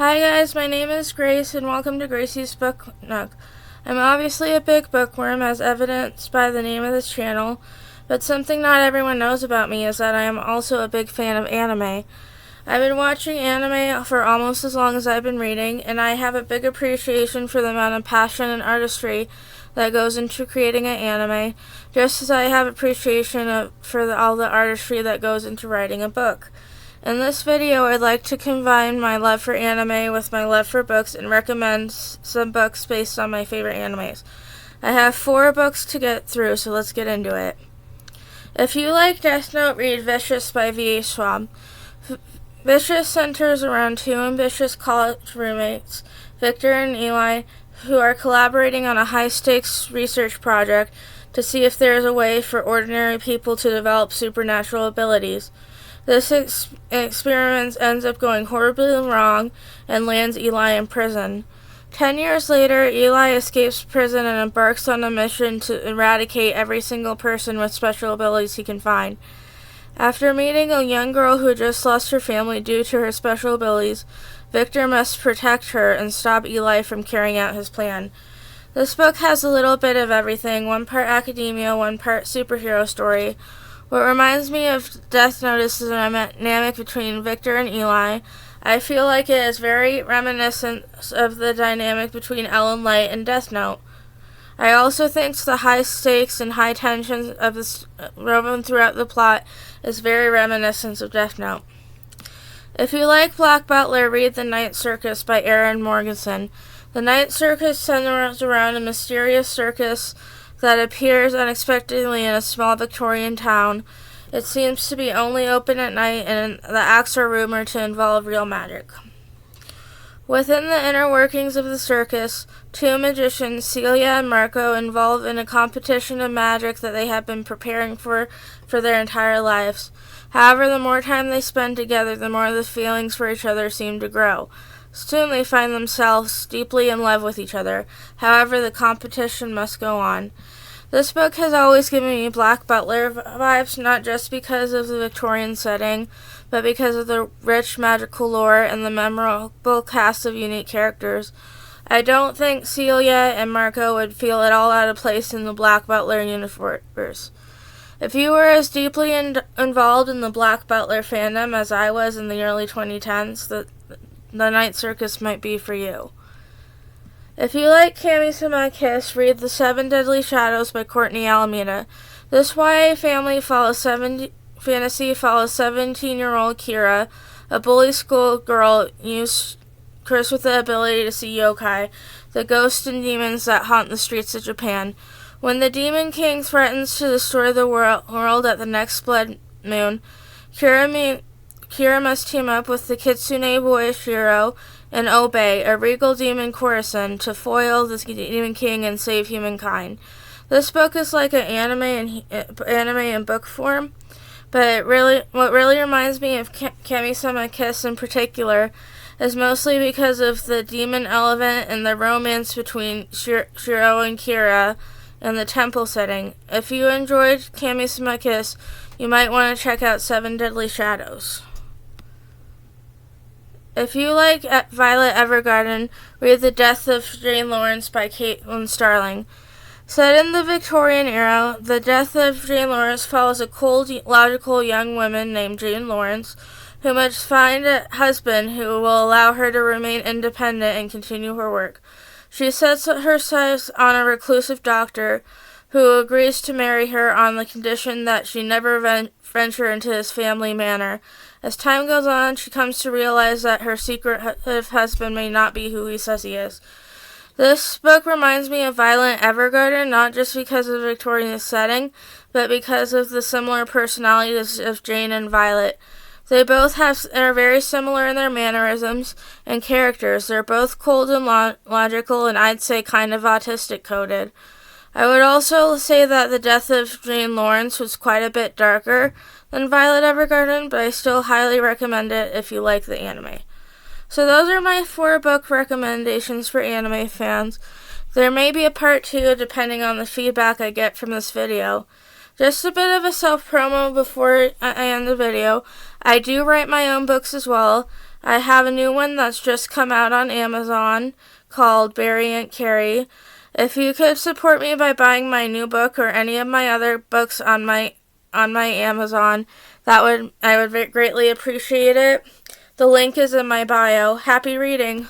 Hi guys, my name is Grace and welcome to Gracie's Book Nook. I'm obviously a big bookworm as evidenced by the name of this channel, but something not everyone knows about me is that I am also a big fan of anime. I've been watching anime for almost as long as I've been reading, and I have a big appreciation for the amount of passion and artistry that goes into creating an anime, just as I have appreciation for all the artistry that goes into writing a book. In this video, I'd like to combine my love for anime with my love for books and recommend some books based on my favorite animes. I have 4 books to get through, so let's get into it. If you like Death Note, read Vicious by V.A. Schwab. Vicious centers around 2 ambitious college roommates, Victor and Eli, who are collaborating on a high-stakes research project to see if there is a way for ordinary people to develop supernatural abilities. This experiment ends up going horribly wrong and lands Eli in prison. 10 years later, Eli escapes prison and embarks on a mission to eradicate every single person with special abilities he can find. After meeting a young girl who had just lost her family due to her special abilities, Victor must protect her and stop Eli from carrying out his plan. This book has a little bit of everything, one part academia, one part superhero story. What reminds me of Death Note is the dynamic between Victor and Eli. I feel like it is very reminiscent of the dynamic between L and Light and Death Note. I also think the high stakes and high tensions of this woven throughout the plot is very reminiscent of Death Note. If you like Black Butler, read The Night Circus by Erin Morgenson. The Night Circus centers around a mysterious circus that appears unexpectedly in a small Victorian town. It seems to be only open at night, and the acts are rumored to involve real magic. Within the inner workings of the circus, 2 magicians, Celia and Marco, involve in a competition of magic that they have been preparing for their entire lives. However, the more time they spend together, the more the feelings for each other seem to grow. Soon they find themselves deeply in love with each other. However, the competition must go on. This book has always given me Black Butler vibes, not just because of the Victorian setting, but because of the rich magical lore and the memorable cast of unique characters. I don't think Celia and Marco would feel at all out of place in the Black Butler universe. If you were as deeply involved in the Black Butler fandom as I was in the early 2010s, the Night Circus might be for you. If you like Kami-sama Kiss, read The 7 Deadly Shadows by Courtney Alameda. This YA fantasy follows 17-year-old Kira, a bully schoolgirl cursed with the ability to see yokai, the ghosts and demons that haunt the streets of Japan. When the Demon King threatens to destroy the world at the next blood moon, Kira must team up with the Kitsune boy Shiro and Obey, a regal demon courtesan, to foil the Demon King and save humankind. This book is like an anime in book form, but what really reminds me of Kami-sama Kiss in particular is mostly because of the demon element and the romance between Shiro and Kira and the temple setting. If you enjoyed Kami-sama Kiss, you might want to check out 7 Deadly Shadows. If you like Violet Evergarden, read The Death of Jane Lawrence by Caitlin Starling. Set in the Victorian era, The Death of Jane Lawrence follows a cold, logical young woman named Jane Lawrence, who must find a husband who will allow her to remain independent and continue her work. She sets her sights on a reclusive doctor who agrees to marry her on the condition that she never venture into his family manor. As time goes on, she comes to realize that her secretive husband may not be who he says he is. This book reminds me of Violet Evergarden, not just because of the Victorian setting, but because of the similar personalities of Jane and Violet. They both are very similar in their mannerisms and characters. They're both cold and logical, and I'd say kind of autistic coded. I would also say that The Death of Jane Lawrence was quite a bit darker than Violet Evergarden, but I still highly recommend it if you like the anime. So those are my 4 book recommendations for anime fans. There may be a part 2 depending on the feedback I get from this video. Just a bit of a self-promo before I end the video. I do write my own books as well. I have a new one that's just come out on Amazon called Barry and Carrie. If you could support me by buying my new book or any of my other books on my Amazon, I would greatly appreciate it. The link is in my bio. Happy reading.